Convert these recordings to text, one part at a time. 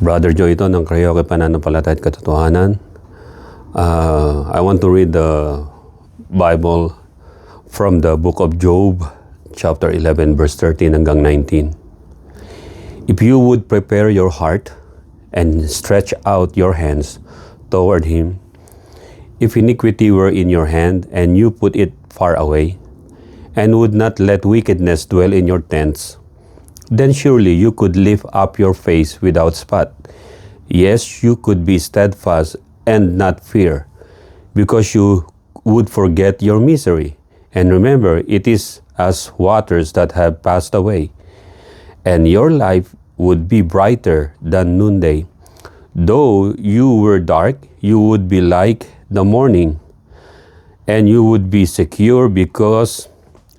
Brother Joe ito ng Karaoke Pananampalataya at Katotohanan. I want to read the Bible from the book of Job, chapter 11, verse 13 hanggang 19. If you would prepare your heart and stretch out your hands toward Him, if iniquity were in your hand and you put it far away, and would not let wickedness dwell in your tents, then surely you could lift up your face without spot. Yes, you could be steadfast and not fear, because you would forget your misery. And remember, it is as waters that have passed away. And your life would be brighter than noonday. Though you were dark, you would be like the morning. And you would be secure because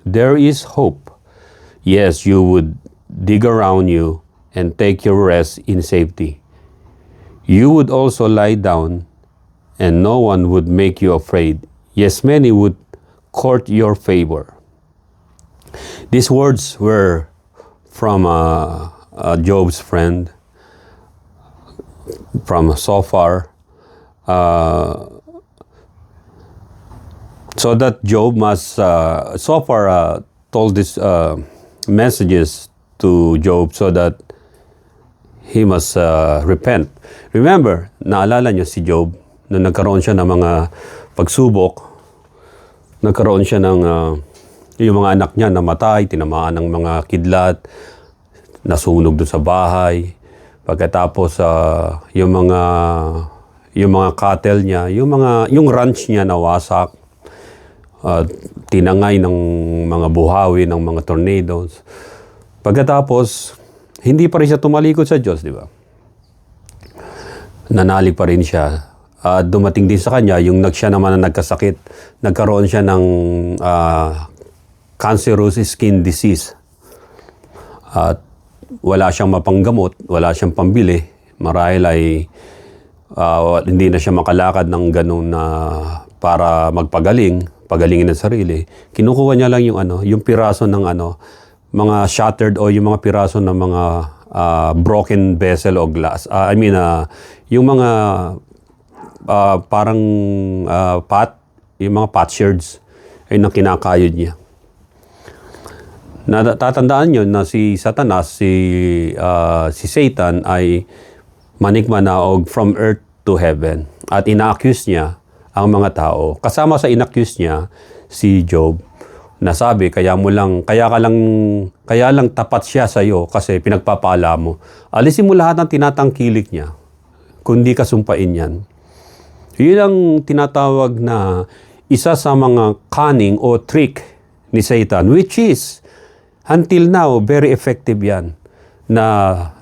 there is hope. Yes, you would dig around you and take your rest in safety. You would also lie down, and no one would make you afraid. Yes, many would court your favor. These words were from Job's friend, from Zophar. So that Job must, Zophar told these messages to Job so that he must repent. Remember, naalala niyo si Job, na nagkaroon siya ng mga pagsubok, nagkaroon siya ng, yung mga anak niya namatay, tinamaan ng mga kidlat, nasunog doon sa bahay. Pagkatapos, yung mga cattle niya, yung ranch niya nawasak, tinangay ng mga buhawi, ng mga tornadoes. Pagkatapos, hindi pa rin siya tumalikod sa Diyos, di ba? Nanalig pa rin siya. Dumating din sa kanya, yung siya naman na nagkasakit, nagkaroon siya ng cancerous skin disease. At wala siyang mapanggamot, wala siyang pambili. Marahil ay hindi na siya makalakad ng ganun na para pagalingin ng sarili. Kinukuha niya lang yung piraso ng mga shattered o yung mga piraso ng mga broken vessel o glass. Yung mga parang yung mga potsherds ay nang kinakayod niya. Natatandaan nyo na si Satanas, si Satan ay manikmanaog from earth to heaven. At ina-accuse niya ang mga tao. Kasama sa ina-accuse niya si Job, nasabi, kaya lang tapat siya sa iyo kasi pinagpapala mo. Alisin mo lahat ng tinatangkilik niya, kundi kasumpain yan. Yun ang tinatawag na isa sa mga cunning o trick ni Satan, which is, until now, very effective yan na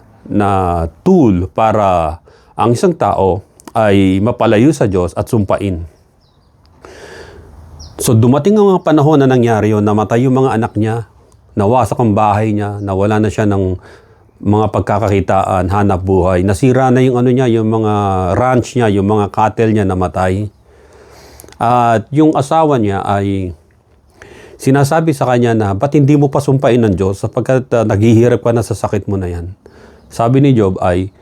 tool para ang isang tao ay mapalayo sa Diyos at sumpain. So dumating ang mga panahon na nangyari yun, namatay yung mga anak niya, nawasak ang bahay niya, nawala na siya ng mga pagkakakitaan, hanap buhay, nasira na yung yung mga ranch niya, yung mga cattle niya namatay. At yung asawa niya ay sinasabi sa kanya na, ba't hindi mo pa sumpain ng Diyos sapagkat naghihirap ka na sa sakit mo na yan? Sabi ni Job ay,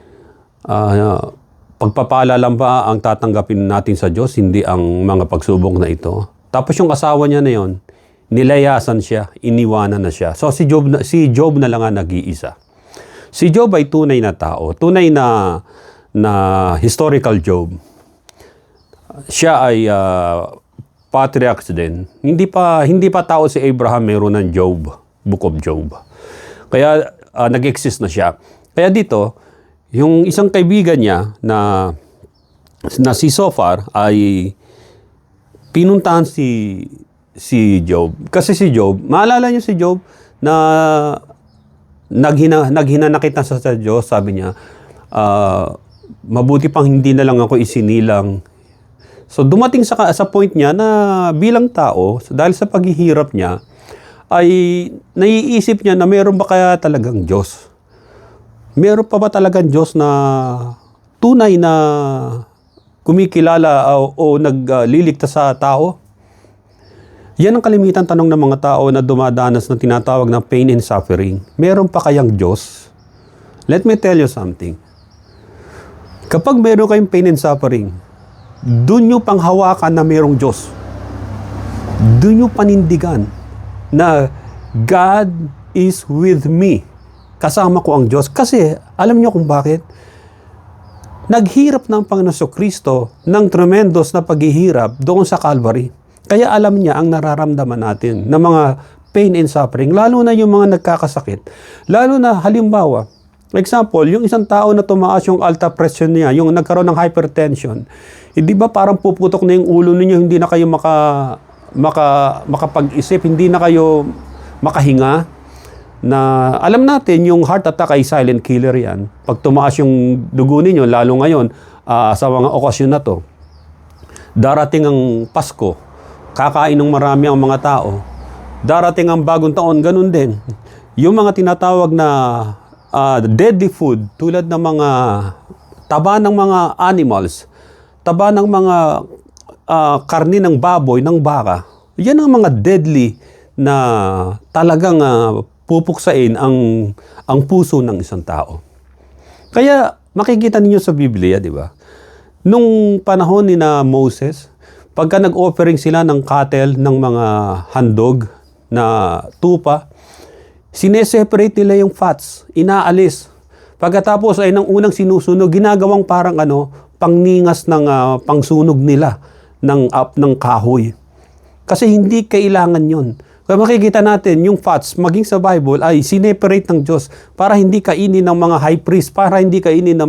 pagpapala lang ba ang tatanggapin natin sa Diyos, hindi ang mga pagsubok na ito? Tapos yung asawa niya na yon, nilayasan siya, iniwanan na siya. So si Job na lang ang nag-iisa. Si Job ay tunay na tao, tunay na historical Job. Siya ay patriarchs din. Hindi pa tao si Abraham, meron ng Job, Book of Job. Kaya nag-exist na siya. Kaya dito, yung isang kaibigan niya na si Zophar ay pinuntahan si Job. Kasi si Job, maalala niyo si Job na naghinanakit na sa Diyos, sabi niya, mabuti pang hindi na lang ako isinilang. So dumating sa point niya na bilang tao, dahil sa paghihirap niya, ay naiisip niya na meron ba kaya talagang Diyos? Meron pa ba talagang Diyos na tunay na kumikilala o nagliligtas sa tao? Yan ang kalimitan tanong ng mga tao na dumadanas na tinatawag na pain and suffering. Meron pa kayang Diyos? Let me tell you something. Kapag meron kayong pain and suffering, doon nyo pang hawakan na merong Diyos. Doon nyo panindigan na God is with me. Kasama ko ang Diyos. Kasi, alam nyo kung bakit? Naghirap ng Panginoon Kristo ng tremendous na paghihirap doon sa Calvary. Kaya alam niya ang nararamdaman natin ng mga pain and suffering, lalo na yung mga nagkakasakit. Lalo na halimbawa, example, yung isang tao na tumaas yung alta pressure niya, yung nagkaroon ng hypertension, hindi ba parang puputok na yung ulo ninyo, hindi na kayo makapag-isip, hindi na kayo makahinga? Na alam natin yung heart attack ay silent killer yan. Pag tumaas yung dugo ninyo, lalo ngayon sa mga okasyon na to, darating ang Pasko, kakain ng marami ang mga tao, darating ang bagong taon, ganun din. Yung mga tinatawag na deadly food, tulad ng mga taba ng mga animals, taba ng mga karni ng baboy, ng baka, yan ang mga deadly na talagang pupuksain ang puso ng isang tao. Kaya makikita ninyo sa Biblia, di ba? Nung panahon ni na Moses, pagka nag-offering sila ng cattle, ng mga handog na tupa, sineseparate nila yung fats, inaalis. Pagkatapos ay nang unang sinusunog, ginagawang parang pangningas ng pangsunog nila ng kahoy. Kasi hindi kailangan yon. Kaya makikita natin yung fats, maging sa Bible, ay sineparate ng Diyos para hindi kainin ng mga high priest, para hindi kainin ng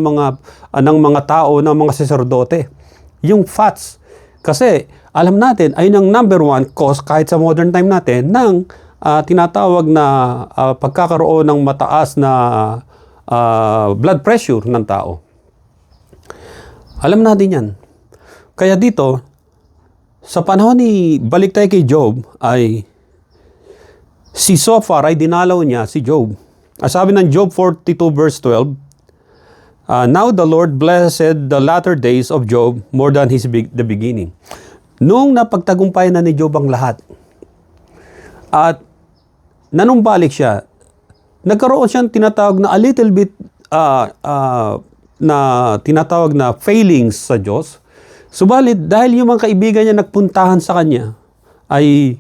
mga tao, ng mga saserdote. Yung fats. Kasi alam natin ay ng number one cause kahit sa modern time natin ng tinatawag na pagkakaroon ng mataas na blood pressure ng tao. Alam natin yan. Kaya dito, sa panahon balik tayo kay Job, ay si Zophar ay dinalaw niya si Job. Sabi ng Job 42 verse 12, now the Lord blessed the latter days of Job more than the beginning. Noong napagtagumpayan na ni Job ang lahat, at nanumbalik siya, nagkaroon siyang tinatawag na a little bit na tinatawag na failings sa Diyos. Subalit, dahil yung mga kaibigan niya nagpuntahan sa kanya, ay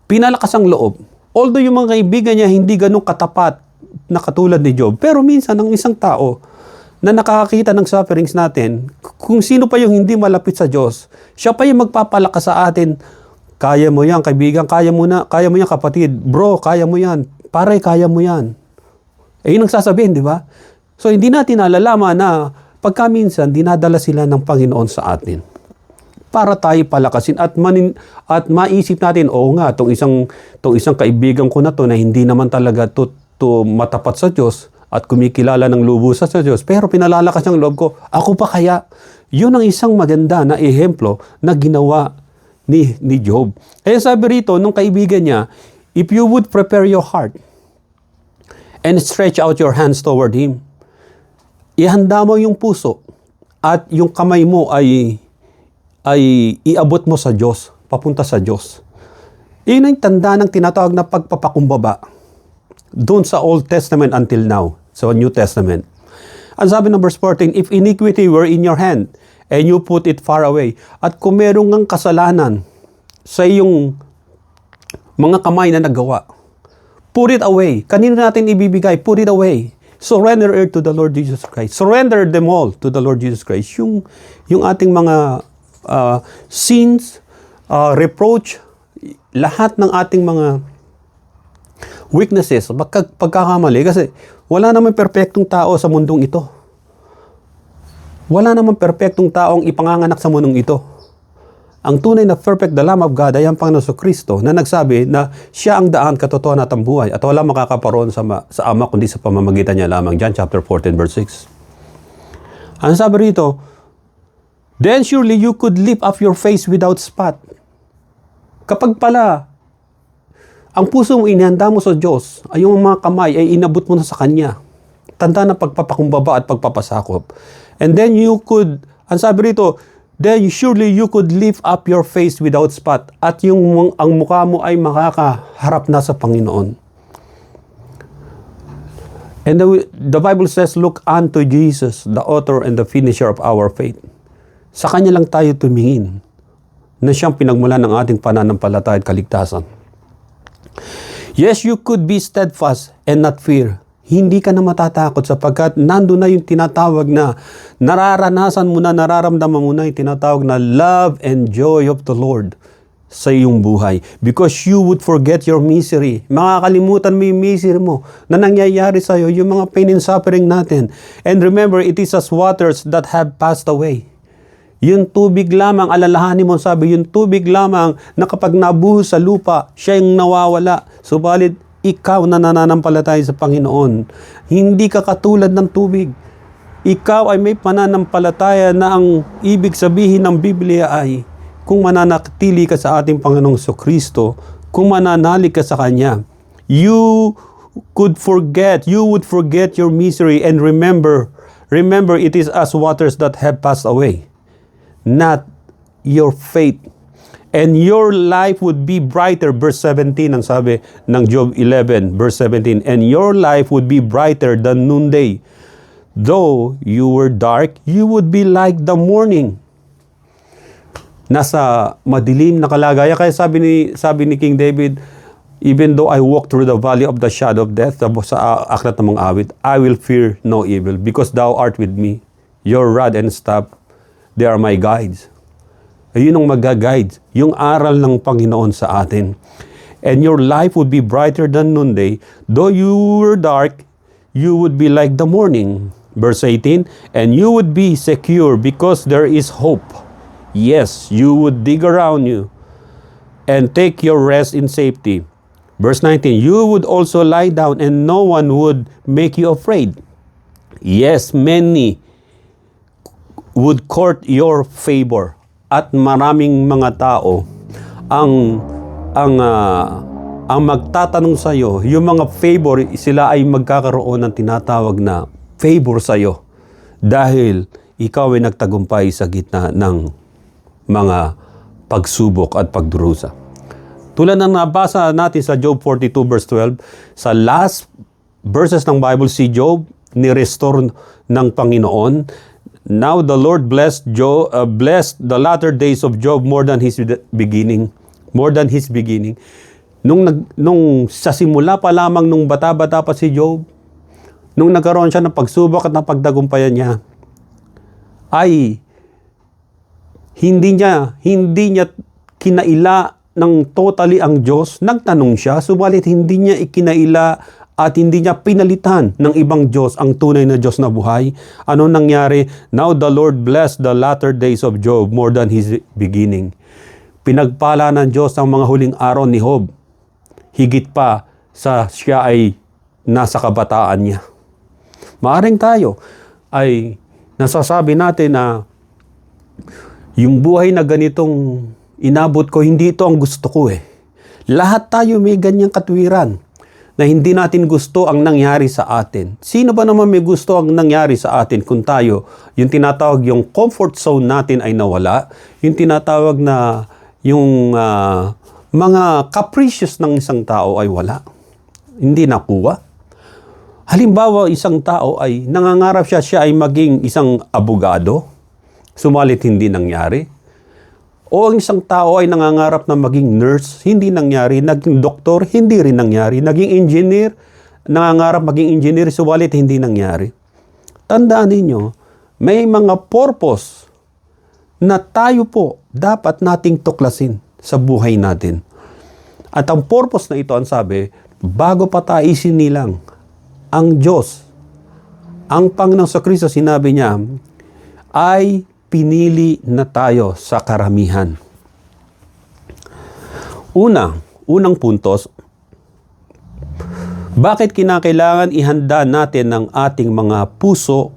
pinalakas ang loob. Although yung mga kaibigan niya hindi ganun katapat na katulad ni Job, pero minsan ang isang tao na nakakakita ng sufferings natin, kung sino pa yung hindi malapit sa Diyos, siya pa yung magpapalakas sa atin. Kaya mo yan, kaibigan, kaya mo yan, kapatid, bro, kaya mo yan, pare, kaya mo yan. Yun ang sasabihin, di ba? So, hindi natin nalalaman na pagka minsan, dinadala sila ng Panginoon sa atin para tayo palakasin at maisip natin, oo nga, tong isang kaibigan ko na to na hindi naman talaga to matapat sa Diyos at kumikilala ng lubusan sa Diyos, pero pinalalakas ng loob ko, ako pa kaya? Yun ang isang maganda na ehemplo na ginawa ni Job. Kaya sabi rito, nung kaibigan niya, if you would prepare your heart and stretch out your hands toward Him, ihanda mo yung puso at yung kamay mo ay iabot mo sa Diyos, papunta sa Diyos. Iyon ang tanda ng tinatawag na pagpapakumbaba doon sa Old Testament until now, sa New Testament. Ang sabi ng verse 14, if iniquity were in your hand, and you put it far away, at kung meron ng kasalanan sa iyong mga kamay na nagawa, put it away. Kanino natin ibibigay? Put it away. Surrender it to the Lord Jesus Christ. Surrender them all to the Lord Jesus Christ. Yung ating mga sins, reproach, lahat ng ating mga weaknesses, pagkakamali. Kasi wala naman perpektong tao sa mundong ito. Wala naman perpektong taong ipanganganak sa mundong ito. Ang tunay na perfect, the Lamb of God, ay ang Panginoon Kristo na nagsabi na siya ang daan, katotohanan at ang buhay. At wala makakaparoon sa Ama kundi sa pamamagitan niya lamang. John chapter 14 verse 6. Ang sabi rito, then surely you could lift up your face without spot. Kapag pala, ang puso mo inihanda mo sa Diyos, ay yung mga kamay ay inabot mo na sa Kanya. Tanda na pagpapakumbaba at pagpapasakop. And then you could, ang sabi rito, then surely you could lift up your face without spot. At ang mukha mo ay makakaharap na sa Panginoon. And the Bible says, look unto Jesus, the author and the finisher of our faith. Sa Kanya lang tayo tumingin na siyang pinagmulan ng ating pananampalataya at kaligtasan. Yes, you could be steadfast and not fear. Hindi ka na matatakot sapagkat nandun na yung tinatawag na nararanasan mo na, nararamdaman mo na yung tinatawag na love and joy of the Lord sa iyong buhay. Because you would forget your misery. Makakalimutan mo yung misery mo na nangyayari sa iyo, yung mga pain and suffering natin. And remember, it is as waters that have passed away. Yung tubig lamang, alalahanin mo, sabi, yung tubig lamang na kapag nabuhos sa lupa, siya yung nawawala. Subalit, ikaw na nananampalataya sa Panginoon, hindi ka katulad ng tubig. Ikaw ay may pananampalataya na ang ibig sabihin ng Biblia ay, kung mananatili ka sa ating Panginoong Kristo, kung mananalig ka sa Kanya, you would forget your misery and remember it is as waters that have passed away. Not your faith. And your life would be brighter. Verse 17 ang sabi ng Job 11, verse 17. And your life would be brighter than noonday. Though you were dark, you would be like the morning. Nasa madilim na kalagayan. Kaya sabi ni King David, even though I walk through the valley of the shadow of death, sa aklat ng mga awit, I will fear no evil because thou art with me. Your rod and staff, they are my guides. Ayun ang mag-guide, yung aral ng Panginoon sa atin. And your life would be brighter than noonday. Though you were dark, you would be like the morning. Verse 18, and you would be secure because there is hope. Yes, you would dig around you and take your rest in safety. Verse 19, you would also lie down and no one would make you afraid. Yes, many would court your favor. At maraming mga tao ang magtatanong sa iyo, yung mga favor, sila ay magkakaroon ng tinatawag na favor sa iyo dahil ikaw ay nagtagumpay sa gitna ng mga pagsubok at pagdurusa. Tulad ng nabasa natin sa Job 42 verse 12, sa last verses ng Bible, si Job ni-restore ng Panginoon. Now the Lord blessed the latter days of Job more than his beginning. More than his beginning. Nung sa simula pa lamang, nung bata-bata pa si Job, nung nagkaroon siya ng pagsubok at napagdagumpayan niya, ay hindi niya kinaila ng totally ang Diyos. Nagtanong siya, subalit hindi niya ikinaila at hindi niya pinalitan ng ibang Diyos ang tunay na Diyos na buhay. Ano nangyari? Now the Lord blessed the latter days of Job more than his beginning. Pinagpala ng Diyos ang mga huling araw ni Job. Higit pa sa siya ay nasa kabataan niya. Maaring tayo ay nasasabi natin na yung buhay na ganitong inabot ko, hindi ito ang gusto ko eh. Lahat tayo may ganyang katwiran na hindi natin gusto ang nangyari sa atin. Sino ba naman may gusto ang nangyari sa atin kung tayo, yung tinatawag yung comfort zone natin ay nawala, yung tinatawag na yung mga capricious ng isang tao ay wala. Hindi nakuha. Halimbawa, isang tao ay nangangarap siya ay maging isang abogado, sumalit hindi nangyari. O ang isang tao ay nangangarap na maging nurse, hindi nangyari. Naging doktor, hindi rin nangyari. Naging engineer, nangangarap maging engineer, subalit hindi nangyari. Tandaan ninyo, may mga purpose na tayo po dapat nating tuklasin sa buhay natin. At ang purpose na ito, ang sabi, bago pa tayo isinilang, ang Diyos, ang Panginoong Kristo, sinabi niya, ay pinili na tayo sa karamihan. Unang puntos, bakit kinakailangan ihanda natin ng ating mga puso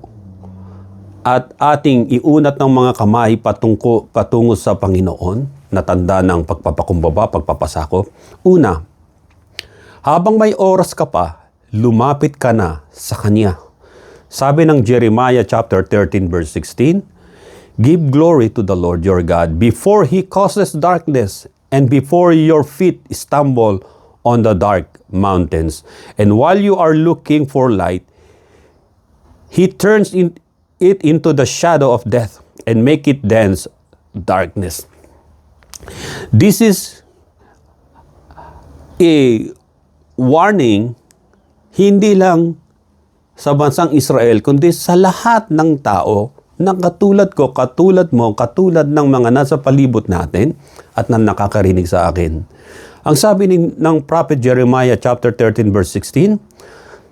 at ating iunat ng mga kamay patungo sa Panginoon, na tanda ng pagpapakumbaba, pagpapasakop? Una, habang may oras ka pa, lumapit ka na sa Kanya. Sabi ng Jeremiah chapter 13 verse 16, give glory to the Lord your God before He causes darkness and before your feet stumble on the dark mountains. And while you are looking for light, He turns it into the shadow of death and make it dense darkness. This is a warning hindi lang sa bansang Israel, kundi sa lahat ng tao na katulad ko, katulad mo, katulad ng mga nasa palibot natin at na nakakarinig sa akin. Ang sabi ng Prophet Jeremiah chapter 13 verse 16,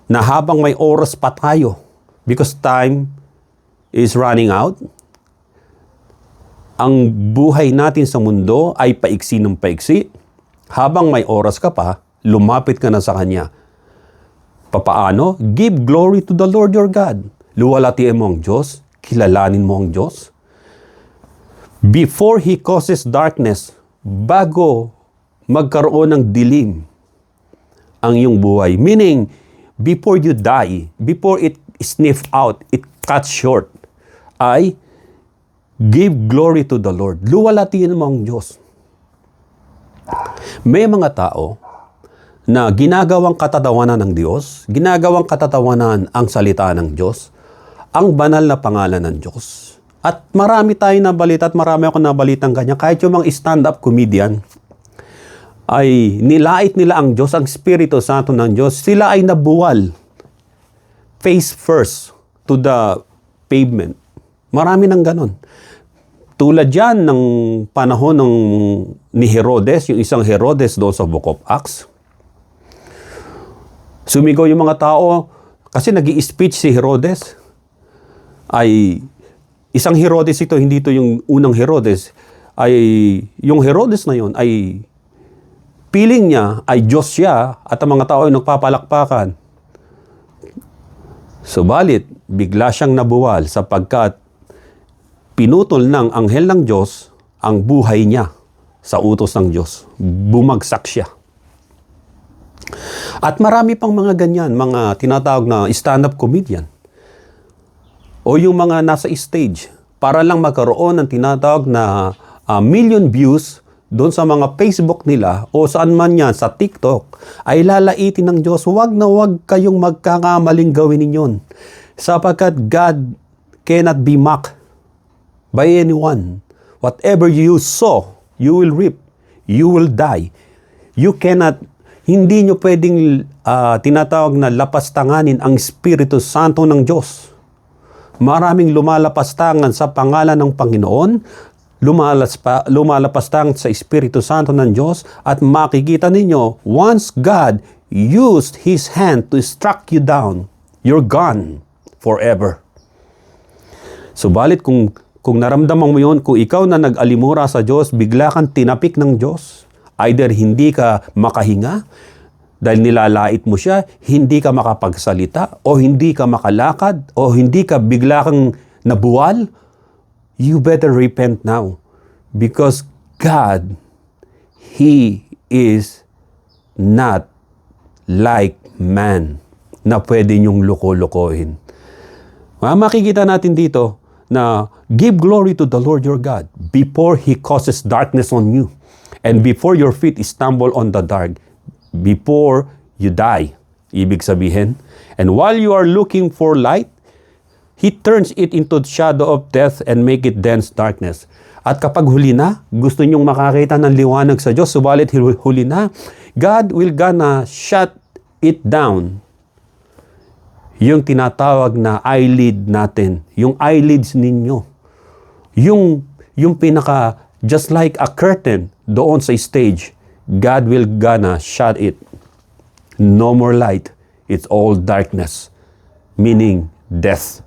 na habang may oras pa tayo, because time is running out, ang buhay natin sa mundo ay paiksi ng paiksi. Habang may oras ka pa, lumapit ka na sa Kanya. Papaano? Give glory to the Lord your God. Luwalhatiin mo ang Diyos. Kilalanin mo ang Diyos. Before He causes darkness, bago magkaroon ng dilim ang iyong buhay. Meaning, before you die, before it sniff out, it cuts short, ay give glory to the Lord. Luwalhatiin mo ang Diyos. May mga tao na ginagawang katatawanan ng Diyos, ginagawang katatawanan ang salita ng Diyos, ang banal na pangalan ng Diyos. At marami tayo nabalita at marami ako nabalitang kanya. Kahit yung mga stand-up comedian, ay nilait nila ang Diyos, ang Espiritu Santo ng Diyos. Sila ay nabuwal face first to the pavement. Marami ng ganon. Tulad yan ng panahon ni Herodes, yung isang Herodes doon sa Book of Acts. Sumigaw yung mga tao kasi nag-i-speech si Herodes. Ay isang Herodes ito, hindi ito yung unang Herodes. Ay yung Herodes na yun ay piling niya ay Diyos siya at ang mga tao ay nagpapalakpakan. Subalit, bigla siyang nabuwal sapagkat pinutol ng anghel ng Diyos ang buhay niya sa utos ng Diyos. Bumagsak siya. At marami pang mga ganyan, mga tinatawag na stand-up comedian. O yung mga nasa stage para lang magkaroon ng tinatawag na million views doon sa mga Facebook nila o saan man yan, sa TikTok, ay lalaitin ng Diyos. Huwag na huwag kayong magkakamaling gawin ninyon. Sapagkat God cannot be mocked by anyone. Whatever you sow, you will reap. You will die. You cannot, hindi nyo pwedeng tinatawag na lapastanganin ang Espiritu Santo ng Diyos. Maraming lumalapastangan sa pangalan ng Panginoon, lumalapastangan sa Espiritu Santo ng Diyos, at makikita ninyo, once God used His hand to struck you down, you're gone forever. Subalit kung naramdaman mo yun, kung ikaw na nag-alimura sa Diyos, bigla kang tinapik ng Diyos, either hindi ka makahinga, dahil nilalait mo siya, hindi ka makapagsalita, o hindi ka makalakad, o hindi ka bigla kang nabuwal, you better repent now. Because God, He is not like man na pwede niyong loko-lokohin. Makikita natin dito na give glory to the Lord your God before He causes darkness on you and before your feet stumble on the dark, before you die. Ibig sabihin, and while you are looking for light, He turns it into the shadow of death and make it dense darkness. At kapag huli na, gusto nyong makakita ng liwanag sa Diyos, subalit huli na, God will gonna shut it down. Yung tinatawag na eyelid natin, yung eyelids ninyo, yung pinaka, just like a curtain doon sa stage, God will gonna shut it. No more light. It's all darkness, meaning death.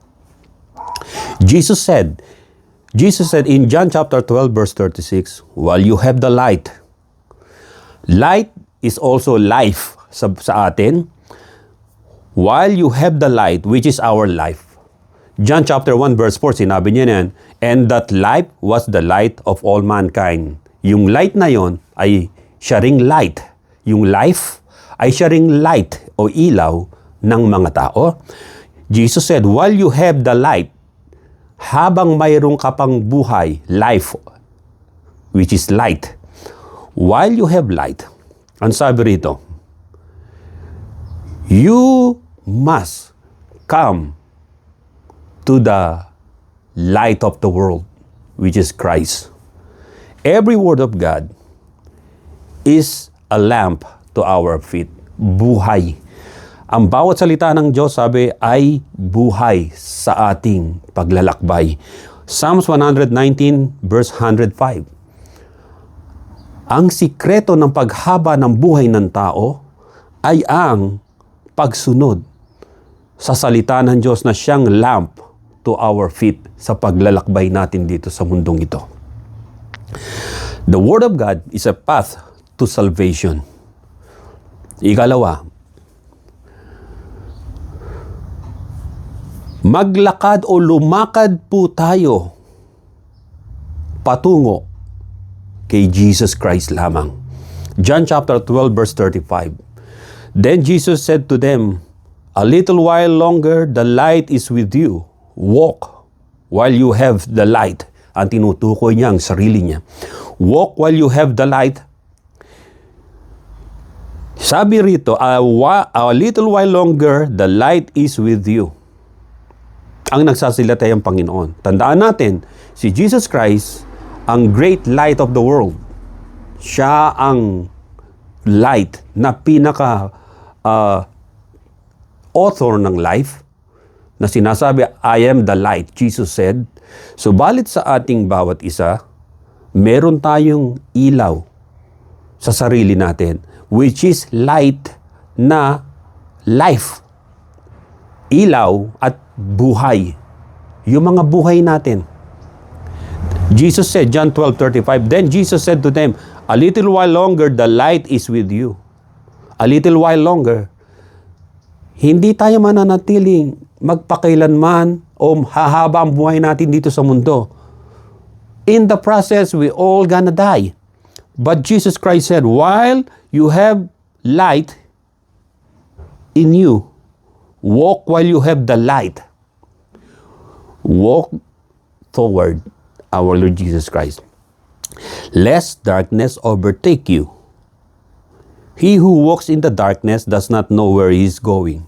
Jesus said in John chapter 12 verse 36, while you have the light is also life sa atin. While you have the light, which is our life. John chapter 1 verse 4, sinabi niya yan, and that light was the light of all mankind. Yung light na yon ay siya ring light. Yung life ay siya ring light o ilaw ng mga tao. Jesus said, while you have the light, habang mayroong ka pang buhay, life, which is light. While you have light, ang sabi rito, you must come to the light of the world, which is Christ. Every word of God is a lamp to our feet. Buhay. Ang bawat salita ng Diyos, sabi, ay buhay sa ating paglalakbay. Psalms 119 verse 105. Ang sikreto ng paghaba ng buhay ng tao ay ang pagsunod sa salita ng Diyos na siyang lamp to our feet sa paglalakbay natin dito sa mundong ito. The Word of God is a path to salvation. Ikalawa, maglakad o lumakad po tayo patungo kay Jesus Christ lamang. John chapter 12 verse 35. Then Jesus said to them, "A little while longer the light is with you. Walk while you have the light." Ang tinutukoy niya ang sarili niya. Walk while you have the light. Sabi rito, a little while longer the light is with you. Ang nagsasalita ang Panginoon. Tandaan natin, si Jesus Christ, ang great light of the world. Siya ang light na pinaka author ng life na sinasabi, I am the light, Jesus said. Subalit sa ating bawat isa, meron tayong ilaw sa sarili natin, which is light na life. Ilaw at buhay. Yung mga buhay natin. Jesus said, John 12:35, then Jesus said to them, a little while longer the light is with you. A little while longer. Hindi tayo mananatiling magpakailanman o hahaba ang buhay natin dito sa mundo. In the process, we all gonna die. But Jesus Christ said, while you have light in you, walk while you have the light. Walk toward our Lord Jesus Christ. Lest darkness overtake you. He who walks in the darkness does not know where he is going.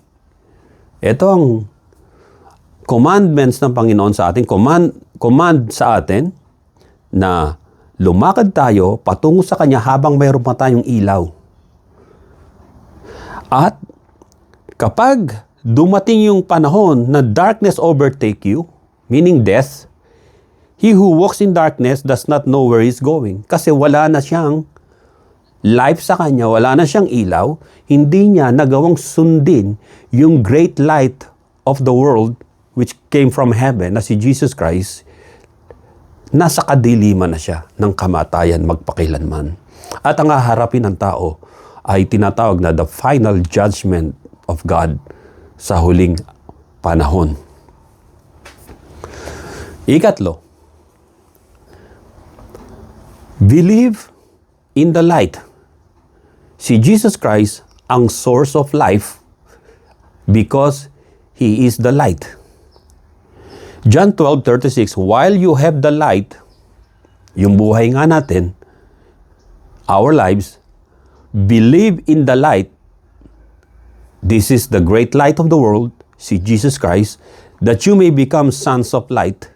Ito ang commandments ng Panginoon sa atin, command sa atin na lumakad tayo patungo sa Kanya habang mayroon pa tayong ilaw. At kapag dumating yung panahon na darkness overtake you, meaning death, he who walks in darkness does not know where he's going. Kasi wala na siyang life sa kanya, wala na siyang ilaw, hindi niya nagawang sundin yung great light of the world which came from heaven na si Jesus Christ. Nasa kadiliman na siya ng kamatayan magpakailanman. At ang haharapin ng tao ay tinatawag na the final judgment of God sa huling panahon. Ikatlo, believe in the light. Si Jesus Christ ang source of life because He is the light. John 12:36, while you have the light, yung buhay nga natin, our lives, believe in the light. This is the great light of the world, si Jesus Christ, that you may become sons of light,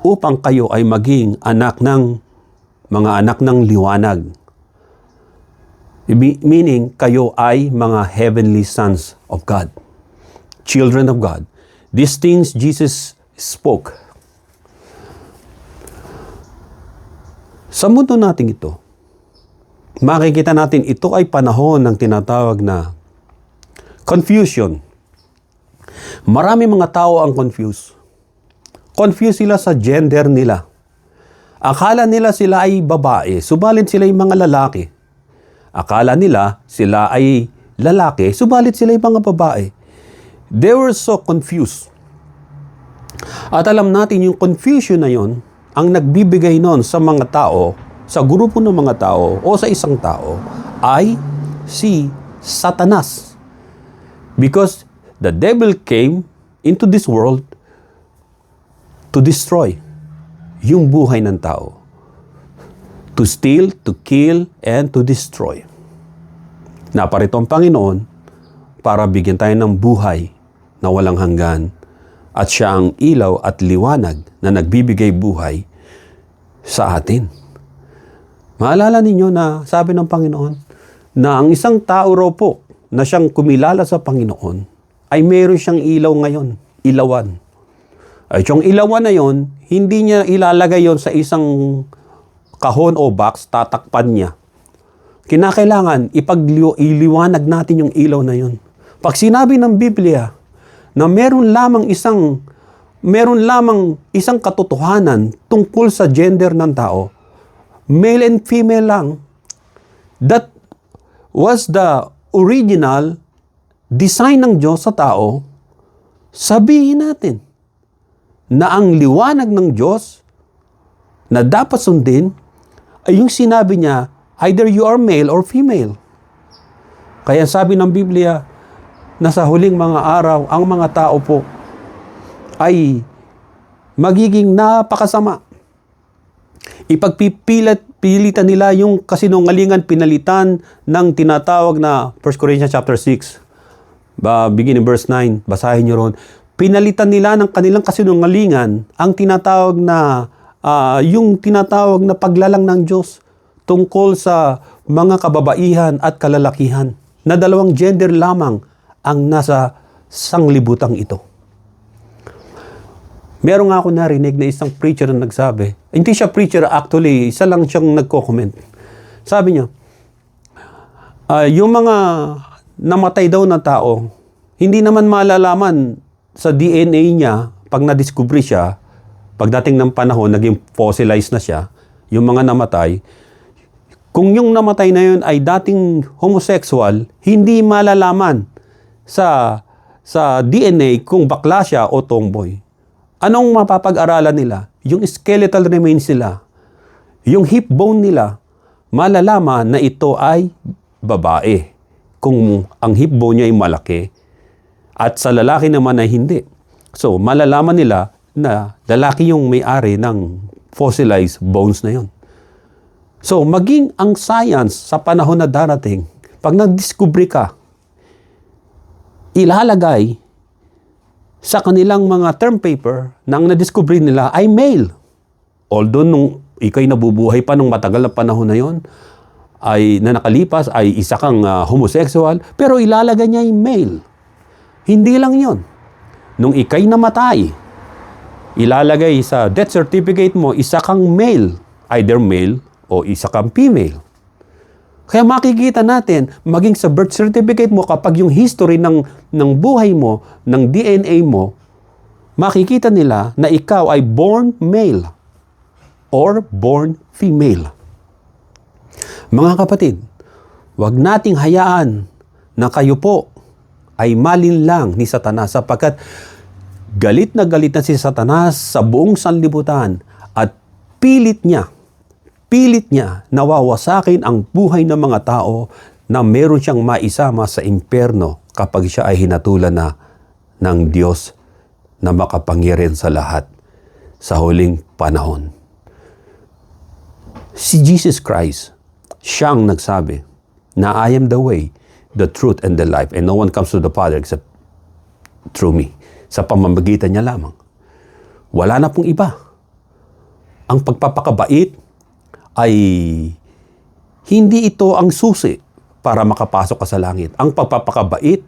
upang kayo ay maging mga anak ng liwanag. Meaning, kayo ay mga heavenly sons of God. Children of God. These things Jesus spoke. Sa mundo natin ito, makikita natin ito ay panahon ng tinatawag na confusion. Marami mga tao ang confused. Confused sila sa gender nila. Akala nila sila ay babae, subalit sila ay mga lalaki. Akala nila sila ay lalaki, subalit sila ay mga babae. They were so confused. At alam natin yung confusion na yon ang nagbibigay nun sa mga tao, sa grupo ng mga tao o sa isang tao ay si Satanas. Because the devil came into this world to destroy yung buhay ng tao. To steal, to kill, and to destroy. Naparito ang Panginoon para bigyan tayo ng buhay na walang hanggan at siya ang ilaw at liwanag na nagbibigay buhay sa atin. Maalala ninyo na sabi ng Panginoon na ang isang tao raw po na siyang kumilala sa Panginoon ay meron siyang ilaw ngayon, ilawan. Ay yung ilawan na yon, hindi niya ilalagay yon sa isang kahon o box, tatakpan niya. Kinakailangan iliwanag natin yung ilaw na yon. Pag sinabi ng Biblia na meron lamang isang katotohanan tungkol sa gender ng tao, male and female lang, that was the original design ng Diyos sa tao, sabihin natin na ang liwanag ng Diyos na dapat sundin ay yung sinabi niya, either you are male or female. Kaya sabi ng Biblia na sa huling mga araw, ang mga tao po ay magiging napakasama. Ipagpipilitan nila yung kasinungalingan pinalitan ng tinatawag na 1 Corinthians chapter 6. Beginning verse 9, basahin nyo ron. Pinalitan nila ng kanilang kasinungalingan ang tinatawag na paglalang ng Diyos tungkol sa mga kababaihan at kalalakihan na dalawang gender lamang ang nasa sanglibutang ito. Meron nga ako narinig na isang preacher na nagsabi, hindi siya preacher actually, isa lang siyang nagko-comment. Sabi niya, yung mga namatay daw na tao, hindi naman malalaman sa DNA niya pag na-discover siya, pagdating ng panahon, naging fossilized na siya, yung mga namatay, kung yung namatay na yun ay dating homosexual, hindi malalaman sa DNA kung bakla siya o tomboy. Anong mapapag-aralan nila? Yung skeletal remains nila, yung hip bone nila, malalaman na ito ay babae. Kung ang hip bone niya ay malaki, at sa lalaki naman ay hindi. So, malalaman nila na lalaki yung may-ari ng fossilized bones na yun. So, maging ang science sa panahon na darating, pag nag-discovery ka, ilalagay sa kanilang mga term paper na ang na-discovery nila ay male. Although nung ikay nabubuhay pa nung matagal na panahon na yon, ay na nakalipas ay isa kang homosexual, pero ilalagay niya ay male. Hindi lang yon. Nung ikay namatay, ilalagay sa death certificate mo, isa kang male, either male o isa kang female. Kaya makikita natin, maging sa birth certificate mo, kapag yung history ng buhay mo, ng DNA mo, makikita nila na ikaw ay born male or born female. Mga kapatid, wag nating hayaan na kayo po ay malinlang ni Satanas sapagkat galit na si Satanas sa buong sanlibutan at pilit niya nawawasakin ang buhay ng mga tao na meron siyang maisama sa impyerno kapag siya ay hinatulan na ng Diyos na makapangyarihan sa lahat sa huling panahon. Si Jesus Christ, siyang nagsabi na I am the way, the truth, and the life, and no one comes to the Father except through me. Sa pamamagitan niya lamang. Wala na pong iba. Ang pagpapakabait ay hindi ito ang susi para makapasok ka sa langit. Ang pagpapakabait,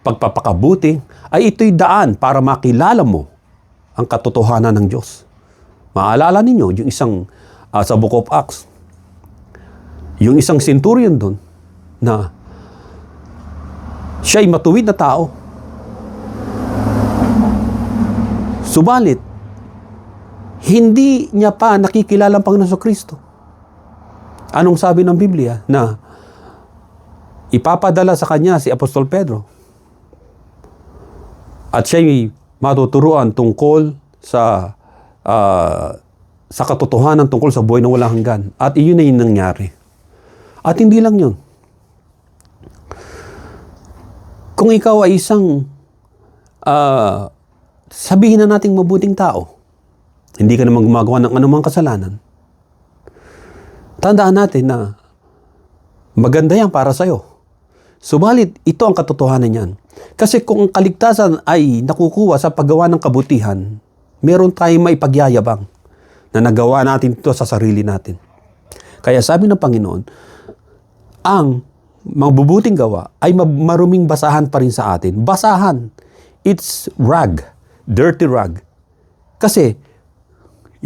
pagpapakabuti, ay ito'y daan para makilala mo ang katotohanan ng Diyos. Maalala ninyo yung isang sa Book of Acts, yung isang centurion doon na siya'y matuwid na tao. Subalit, hindi niya pa nakikilala ang Panginoon Kristo. Anong sabi ng Biblia? Na ipapadala sa kanya si Apostol Pedro. At siya'y matuturuan tungkol sa katotohanan tungkol sa buhay na walang hanggan. At iyon na yung nangyari. At hindi lang yun. Kung ikaw ay isang sabihin na nating mabuting tao, hindi ka naman gumagawa ng anumang kasalanan, tandaan natin na maganda yan para sa'yo. Subalit, ito ang katotohanan niyan. Kasi kung ang kaligtasan ay nakukuha sa paggawa ng kabutihan, meron tayong maipagyayabang na nagawa natin ito sa sarili natin. Kaya sabi ng Panginoon, ang mabubuting gawa ay maruming basahan pa rin sa atin. Basahan. It's rag. Dirty rag. Kasi,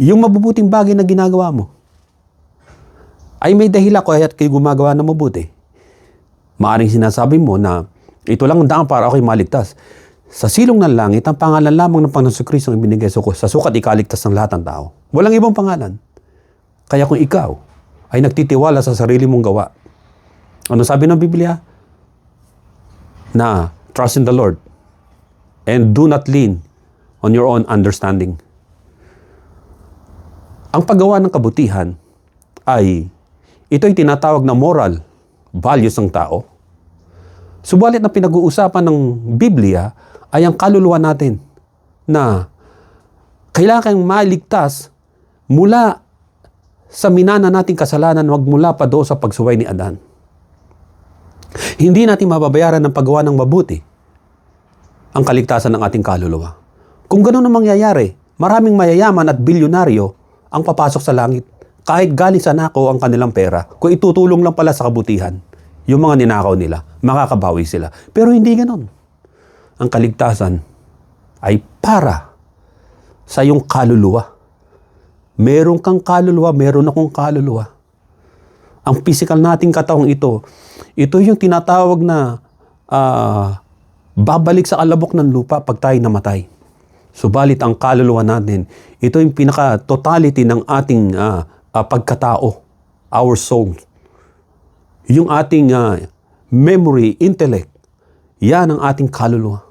yung mabubuting bagay na ginagawa mo, ay may dahilan kung kaya't kayo gumagawa ng mabuti. Maaring sinasabi mo na ito lang ang daan para ako'y maligtas. Sa silong ng langit, ang pangalan lamang ng Panginoon Kristo ang ibinigay sa sukat ikaligtas ng lahat ng tao. Walang ibang pangalan. Kaya kung ikaw ay nagtitiwala sa sarili mong gawa, ano sabi ng Biblia? Na trust in the Lord and do not lean on your own understanding. Ang paggawa ng kabutihan ay ito'y tinatawag na moral values ng tao. Subalit na pinag-uusapan ng Biblia ay ang kaluluwa natin na kailangan maligtas mula sa minana nating kasalanan, wag mula pa doon sa pagsuway ni Adan. Hindi natin mababayaran ng paggawa ng mabuti ang kaligtasan ng ating kaluluwa. Kung ganoon ang mangyayari, maraming mayayaman at bilyonaryo ang papasok sa langit. Kahit galing sa nako ang kanilang pera, kung itutulong lang pala sa kabutihan, yung mga ninakaw nila, makakabawi sila. Pero hindi ganoon. Ang kaligtasan ay para sa iyong kaluluwa. Meron kang kaluluwa, meron akong kaluluwa. Ang physical nating katawang ito yung tinatawag na babalik sa alabok ng lupa pag tayo namatay. Subalit ang kaluluwa natin, ito yung pinaka-totality ng ating pagkatao, our soul. Yung ating memory, intellect, yan ang ating kaluluwa.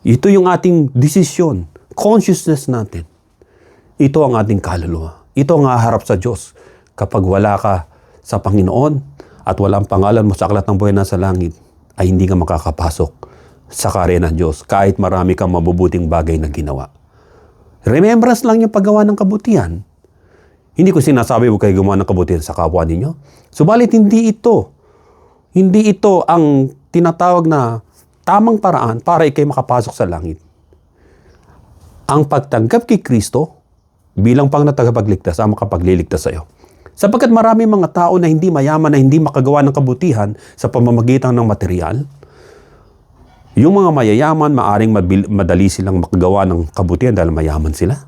Ito yung ating desisyon, consciousness natin. Ito ang ating kaluluwa. Ito ang haharap sa Diyos kapag wala ka sa Panginoon at walang pangalan mo sa aklat ng buhay na sa langit, ay hindi ka makakapasok sa karya ng Diyos kahit marami kang mabubuting bagay na ginawa. Remembrance lang yung paggawa ng kabutihan. Hindi ko sinasabi huwag kayo gumawa ng kabutihan sa kapwa ninyo. Subalit hindi ito ang tinatawag na tamang paraan para ikay makapasok sa langit. Ang pagtanggap kay Kristo bilang tagapagligtas ang makapagliligtas sa iyo. Sapagkat marami mga tao na hindi mayaman, na hindi makagawa ng kabutihan sa pamamagitan ng material. Yung mga mayayaman, maaring madali silang makagawa ng kabutihan dahil mayaman sila.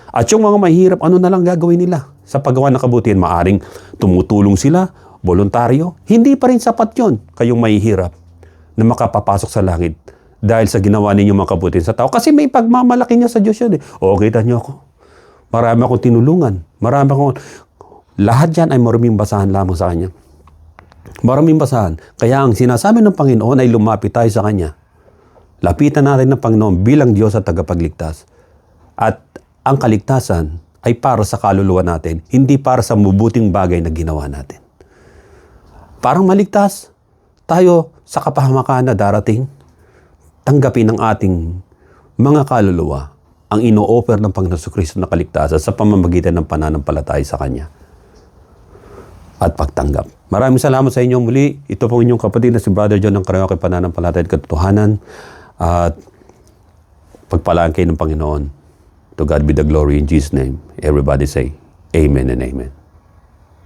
At yung mga mahirap, ano na lang gagawin nila sa paggawa ng kabutihan? Maaring tumutulong sila, voluntaryo. Hindi pa rin sapat yun, kayong mahihirap na makapapasok sa langit dahil sa ginawa ninyo mga kabutihan sa tao. Kasi may pagmamalaki niya sa Diyos yan. O, kita niyo ako. Marami akong tinulungan. Lahat yan ay maraming basahan lamang sa Kanya. Maraming basahan. Kaya ang sinasabi ng Panginoon ay lumapit tayo sa Kanya. Lapitan natin ng Panginoon bilang Diyos at tagapagligtas. At ang kaligtasan ay para sa kaluluwa natin, hindi para sa mabuting bagay na ginawa natin. Parang maligtas tayo sa kapahamakan na darating, tanggapin ng ating mga kaluluwa ang ino-offer ng Panginoon Kristo na kaligtasan sa pamamagitan ng pananampalataya sa Kanya at pagtanggap. Maraming salamat sa inyo muli. Ito po inyong kapatid na si Brother John ng Karaoke Pananampalataya at Katotohanan. At pagpalaan kayo ng Panginoon. To God be the glory in Jesus' name. Everybody say, Amen and Amen.